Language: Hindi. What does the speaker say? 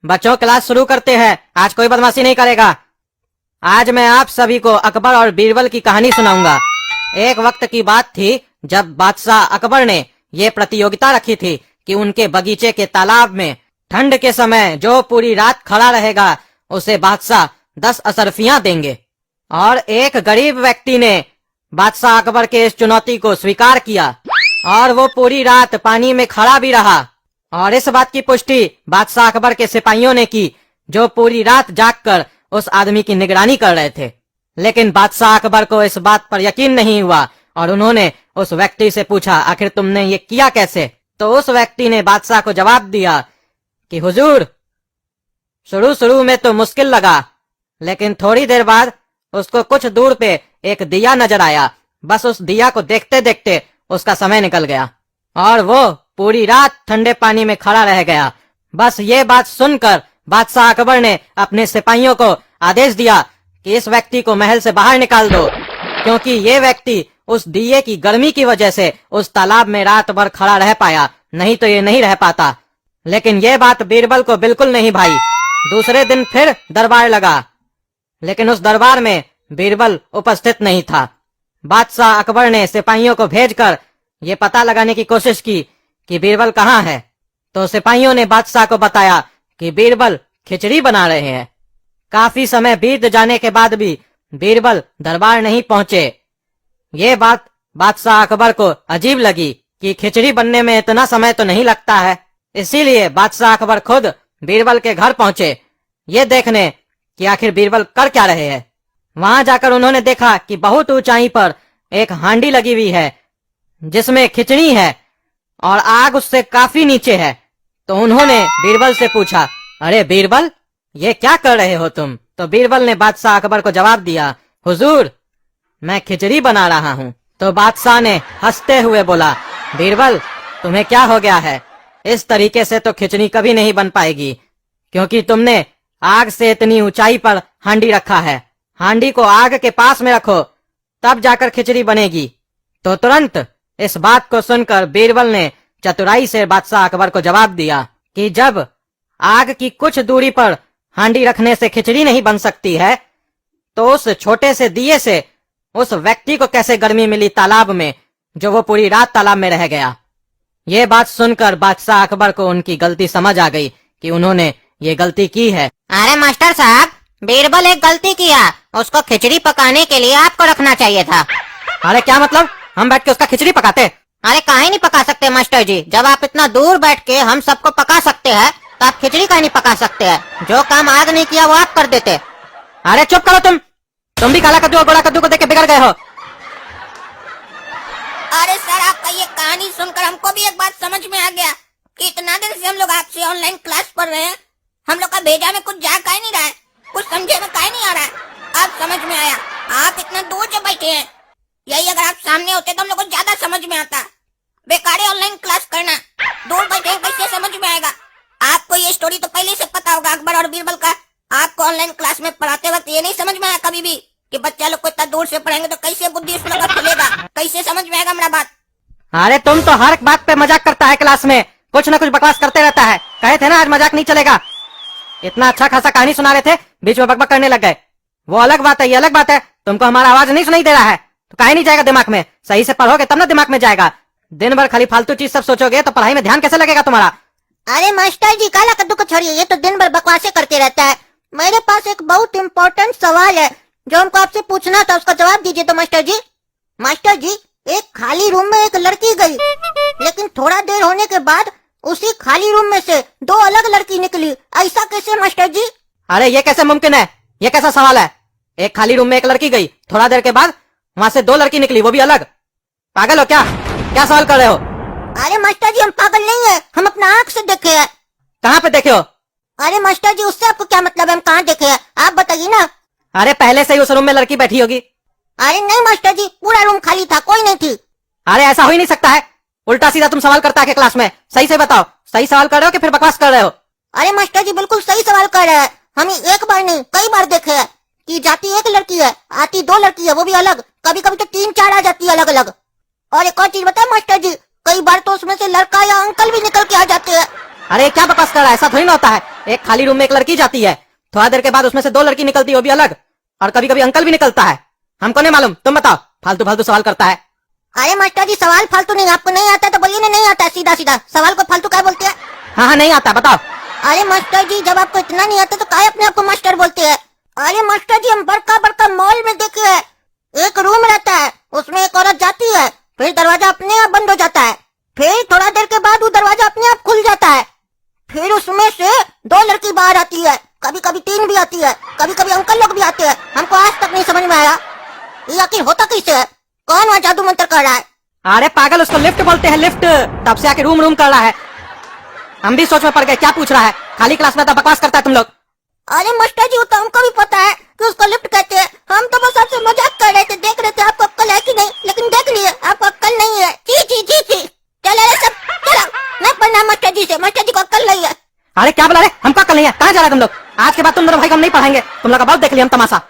बच्चों, क्लास शुरू करते हैं। आज कोई बदमाशी नहीं करेगा। आज मैं आप सभी को अकबर और बीरबल की कहानी सुनाऊंगा। एक वक्त की बात थी जब बादशाह अकबर ने ये प्रतियोगिता रखी थी कि उनके बगीचे के तालाब में ठंड के समय जो पूरी रात खड़ा रहेगा उसे बादशाह 10 अशर्फियां देंगे। और एक गरीब व्यक्ति ने बादशाह अकबर के इस चुनौती को स्वीकार किया और वो पूरी रात पानी में खड़ा भी रहा। और इस बात की पुष्टि बादशाह अकबर के सिपाहियों ने की जो पूरी रात जागकर उस आदमी की निगरानी कर रहे थे। लेकिन बादशाह अकबर को इस बात पर यकीन नहीं हुआ और उन्होंने उस व्यक्ति से पूछा, आखिर तुमने ये किया कैसे? तो उस व्यक्ति ने बादशाह को जवाब दिया कि हुजूर, शुरू में तो मुश्किल लगा, लेकिन थोड़ी देर बाद उसको कुछ दूर पे एक दिया नजर आया। बस उस दिया को देखते देखते उसका समय निकल गया और वो पूरी रात ठंडे पानी में खड़ा रह गया। बस ये बात सुनकर बादशाह अकबर ने अपने सिपाहियों को आदेश दिया कि इस व्यक्ति को महल से बाहर निकाल दो, क्योंकि ये व्यक्ति उस दिए की गर्मी की वजह से उस तालाब में रात भर खड़ा रह पाया, नहीं तो ये नहीं रह पाता। लेकिन ये बात बीरबल को बिल्कुल नहीं भाई। दूसरे दिन फिर दरबार लगा, लेकिन उस दरबार में बीरबल उपस्थित नहीं था। बादशाह अकबर ने सिपाहियों को भेजकर ये पता लगाने की कोशिश की कि बीरबल कहाँ है। तो सिपाहियों ने बादशाह को बताया कि बीरबल खिचड़ी बना रहे हैं। काफी समय बीत जाने के बाद भी बीरबल दरबार नहीं पहुंचे। ये बात बादशाह अकबर को अजीब लगी कि खिचड़ी बनने में इतना समय तो नहीं लगता है। इसीलिए बादशाह अकबर खुद बीरबल के घर पहुंचे, ये देखने कि आखिर बीरबल कर क्या रहे हैं। वहां जाकर उन्होंने देखा कि बहुत ऊंचाई पर एक हांडी लगी हुई है जिसमें खिचड़ी है और आग उससे काफी नीचे है। तो उन्होंने बीरबल से पूछा, अरे बीरबल, ये क्या कर रहे हो तुम? तो बीरबल ने बादशाह अकबर को जवाब दिया, हुजूर, मैं खिचड़ी बना रहा हूँ। तो बादशाह ने हंसते हुए बोला, बीरबल, तुम्हें क्या हो गया है? इस तरीके से तो खिचड़ी कभी नहीं बन पाएगी, क्योंकि तुमने आग से इतनी ऊंचाई पर हांडी रखा है। हांडी को आग के पास में रखो, तब जाकर खिचड़ी बनेगी। तो तुरंत इस बात को सुनकर बीरबल ने चतुराई से बादशाह अकबर को जवाब दिया कि जब आग की कुछ दूरी पर हांडी रखने से खिचड़ी नहीं बन सकती है, तो उस छोटे से दिए से उस व्यक्ति को कैसे गर्मी मिली तालाब में, जो वो पूरी रात तालाब में रह गया। ये बात सुनकर बादशाह अकबर को उनकी गलती समझ आ गई कि उन्होंने ये गलती की है। अरे मास्टर साहब, बीरबल एक गलती किया, उसको खिचड़ी पकाने के लिए आपको रखना चाहिए था। अरे क्या मतलब, हम बैठ के उसका खिचड़ी पकाते? अरे काहे नहीं पका सकते मास्टर जी? जब आप इतना दूर बैठ के हम सबको पका सकते हैं तो आप खिचड़ी काहे नहीं पका सकते हैं? जो काम आग नहीं किया वो आप कर देते। अरे चुप करो तुम भी काला कद्दू और गोला कद्दू को देख के बिगड़ गए हो। अरे सर, आपका ये कहानी सुनकर हमको भी एक बात समझ में आ गया कि इतना दिन से हम लोग आपसे ऑनलाइन क्लास पढ़ रहे हैं, हम लोग का भेजा में कुछ जा काहे नहीं रहा है, कुछ समझे में काहे नहीं आ रहा है। अब समझ में आया, आप इतना दूर से बैठे हैं। यही अगर आप सामने होते तो हम लोग को ज्यादा समझ में आता। बेकार है ऑनलाइन क्लास करना, दूर बैठे कैसे समझ में आएगा? आपको ये स्टोरी तो पहले से पता होगा अकबर और बीरबल का। आपको ऑनलाइन क्लास में पढ़ाते वक्त ये नहीं समझ में आया कभी भी कि बच्चा लोग को इतना दूर से पढ़ेंगे तो कैसे बुद्धि उस लोग का खुलेगा, कैसे समझ में आएगा मेरा बात? अरे तुम तो हर बात पे मजाक करता है, क्लास में कुछ न कुछ बकवास करते रहता है। कहे थे ना आज मजाक नहीं चलेगा। इतना अच्छा खासा कहानी सुना रहे थे, बीच में बकबक करने लग गए। वो अलग बात है, ये अलग बात है। तुमको हमारा आवाज नहीं सुनाई दे रहा है तो काहे नहीं जाएगा दिमाग में? सही से पढ़ोगे तब ना दिमाग में जाएगा। दिन भर खाली फालतू चीज सब सोचोगे तो पढ़ाई में ध्यान कैसे लगेगा तुम्हारा? अरे मास्टर जी, काला कद्दू को छोड़िए, ये तो दिन भर बकवासें करते रहता है। मेरे पास एक बहुत इम्पोर्टेंट सवाल है जो हमको आपसे पूछना था, उसका जवाब दीजिए तो मास्टर जी। मास्टर जी, एक खाली रूम में एक लड़की गई, लेकिन थोड़ा देर होने के बाद उसी खाली रूम में से 2 अलग लड़की निकली, ऐसा कैसे मास्टर जी? अरे ये कैसे मुमकिन है? ये कैसा सवाल है? एक खाली रूम में एक लड़की गई, थोड़ा देर के बाद वहाँ से 2 लड़की निकली, वो भी अलग। पागल हो क्या? क्या सवाल कर रहे हो? अरे मास्टर जी, हम पागल नहीं है, हम अपना आँख से देखे है। कहाँ पे देखे हो? अरे मास्टर जी, उससे आपको क्या मतलब है? हम कहाँ देखे है, आप बताइए ना। अरे पहले से ही उस रूम में लड़की बैठी होगी। अरे नहीं मास्टर जी, पूरा रूम खाली था, कोई नहीं थी। अरे ऐसा हो ही नहीं सकता है। उल्टा सीधा तुम सवाल करता है क्लास में। सही से बताओ, सही सवाल कर रहे हो कि फिर बकवास कर रहे हो? अरे मास्टर जी, बिल्कुल सही सवाल कर रहे हैं। हम एक बार नहीं कई बार देखे है कि जाती एक लड़की है, आती 2 लड़की है, वो भी अलग। कभी कभी तो 3-4 आ जाती है अलग अलग। और एक और चीज बताए मास्टर जी, कई बार तो उसमें से लड़का या अंकल भी निकल के आ जाते हैं। अरे क्या बकवास कर रहा है, ऐसा थोड़ी ना होता है। एक खाली रूम में एक लड़की जाती है, थोड़ा देर के बाद उसमें से 2 लड़की निकलती है, वो भी अलग, और कभी कभी अंकल भी निकलता है। हमको नहीं मालूम, तुम बताओ। फालतू फालतू सवाल करता है। अरे मास्टर जी सवाल फालतू नहीं, आपको नहीं आता तो बोलिए ना नहीं आता, सीधा सीधा सवाल को फालतू क्या बोलते हैं? हाँ नहीं आता, बताओ। अरे मास्टर जी जब आपको इतना नहीं आता तो काहे अपने आप को मास्टर बोलते हैं? अरे मास्टर जी हम बड़का बड़का मॉल में देखे हैं, एक रूम रहता है, उसमें एक औरत जाती है, फिर दरवाजा अपने आप बंद हो जाता है, फिर थोड़ा देर के बाद वो दरवाजा अपने आप खुल जाता है, फिर उसमें से 2 लड़की बाहर आती है, कभी कभी 3 भी आती है, कभी कभी अंकल लोग भी आते हैं। हमको आज तक नहीं समझ में आया ये आखिर होता कैसे है, कौन वहाँ जादू मंत्र कर रहा है? अरे पागल, उसको लिफ्ट बोलते हैं, लिफ्ट। तब से आके रूम रूम कर रहा है। हम भी सोच में पड़ गए, क्या पूछ रहा है, खाली क्लास में तो बकवास करता है तुम लोग। अरे मास्टर जी वो तो हमको भी पता है कि उसको लिफ्ट कहते हैं, हम तो बस आपसे मजाक कर रहे थे, देख रहे थे आपको अक्ल है कि नहीं, लेकिन देख लिए आपको अक्ल नहीं है। जी जी जी जी चलो रे सब चलो, नहीं पढ़ना मास्टर जी से, मास्टर जी को अक्ल नहीं है। अरे क्या बोला रे, हमको अक्ल नहीं है, कहाँ जा रहा है तुम लोग? आज के बाद तुम दोनों भाई को हम नहीं पढ़ाएंगे, तुम लोग का बहुत देख लिया हम तमाशा।